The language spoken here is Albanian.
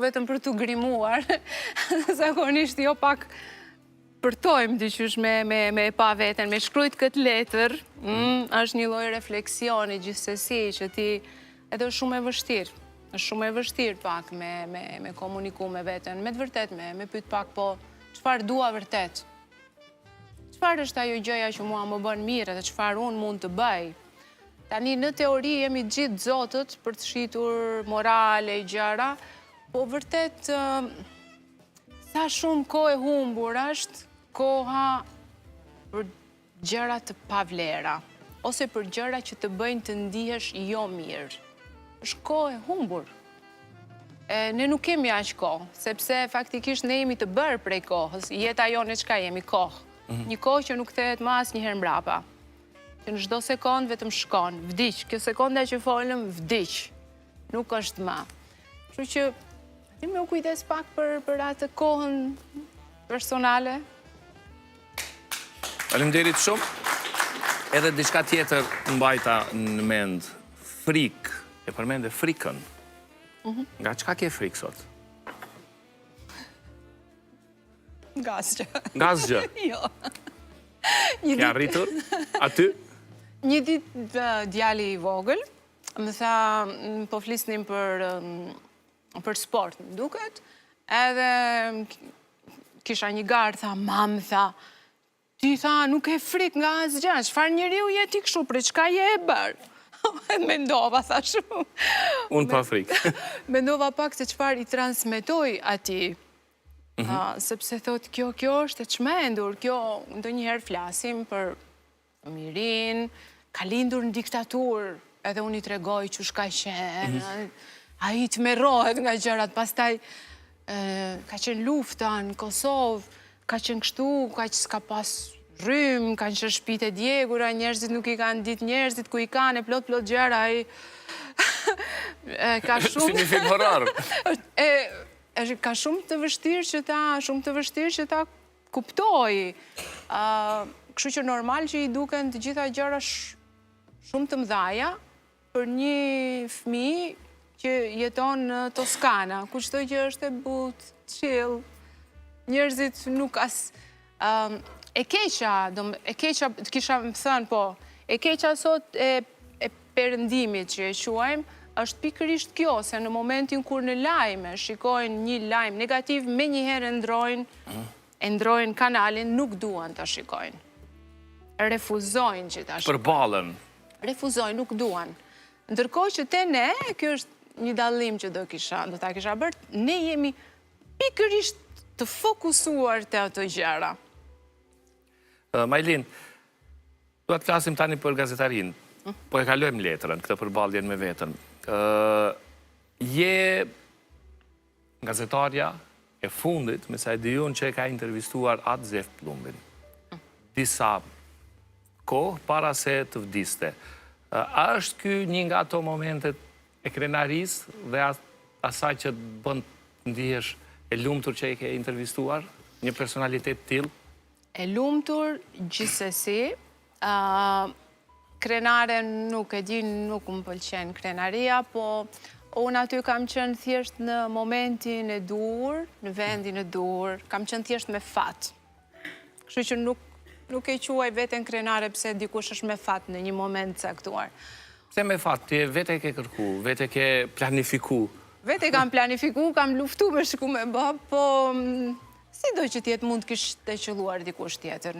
vetëm për të grimuar, zakonisht jo pak përtojmë dyqysh me pa veten, me shkrujt këtë letër, është një lloj refleksioni gjithsesi që ti edhe është shumë e vështirë. është shumë e vështirë pak me komuniku me veten, me të vërtet, me pyet pak, po çfarë dua vërtet? Çfarë është ajo gjëja që mua më bën mirë dhe çfarë unë mund të bëj? Tani në teori jemi gjithë zotët për të shitur morale, gjëra, po vërtet sa shumë kohë e humbur është koha për gjëra të pavlera, ose për gjëra që të bëjnë të ndihesh jo mirë. Është kohë e humbur. Ne nuk kemi aq kohë, sepse faktikisht ne jemi të bërë prej kohës. Jeta jone çka jemi? Kohë. Një kohë që nuk kthehet më asnjëherë mbrapa. Që në çdo sekond vetëm shkon, vdiq. Kjo sekonda që folëm, vdiq. Nuk është më. Kështu që ti më u kujdes pak për atë kohën personale. Faleminderit shumë. Edhe diçka tjetër mbajta në mend, frikë. E përmende frikën. Nga çka ke frikë sot? Nga asgjë. Nga asgjë? Jo. Ke arritur? Aty? Një ditë djali i vogël, më tha, po flisnim për sport, më duket, edhe kisha një garë, tha, mamë, tha, ti tha, nuk e frikë nga asgjë, çfarë njeriu je ti kështu, për çka je e bërë? Mendova, tha shumë. Unë pa frikë. Mendova pak se çfarë i transmetoj atij. Sepse thot, kjo është e çmendur, kjo ndonjëherë flasim për mirin, ka lindur në diktaturë, edhe unë i tregoj që shka qenë, a i të merrohet nga gjërat, pastaj ka qenë lufta në Kosovë, ka qenë kështu, ka që s'ka pas rrymë, kanë qenë shtëpitë e djegura, njerëzit nuk i kanë ditë njerëzit, ku i kanë e plot gjëra, ka shumë... Si një film horror. Ka shumë të vështirë që ta kuptoj. Kështu që normal që i duken të gjitha gjëra shumë të mëdhaja për një fëmijë që jeton në Toskana, ku çdo gjë është e butë, chill. Njerëzit nuk as... E keqa, të kisha më thënë, po, e keqa sot e perëndimit që e quajmë, është pikërisht kjo, se në momentin kur në lajme shikojnë një lajm negativ, me njëherë ndrojnë kanalin, nuk duan të shikojnë. Refuzojnë që ta shikojnë. Përballën. Refuzojnë, nuk duan. Ndërkohë që te ne, kjo është një dallim që do ta kisha bërë, ne jemi pikërisht të fokusuar të ato gjëra. Majlin, do të flasim tani për gazetarin, po e kalojmë letrën, këtë përballjen me vetën. Je gazetarja e fundit, me sa e diun që e ka intervistuar atë Zef Plumbin. Disa kohë para se të vdiste. A është ky një nga ato momentet e krenarisë dhe asaj që bën të ndihesh e lumtur që e ke intervistuar? Një personalitet tillë? E lumtur gjithsesi, krenare nuk e di, nuk më pëlqen krenaria, po unë aty kam qenë thjesht në momentin e dur, në vendin e dur, kam qenë thjesht me fat. Kështu që nuk e quaj veten krenare pse dikush është me fat në një moment caktuar. Pse me fat? Ti vete ke kërku, vete ke planifiku? Vete kam planifiku, kam luftu me shku me bë, po si do që tjetë mund kishte qëlluar dikush tjetër.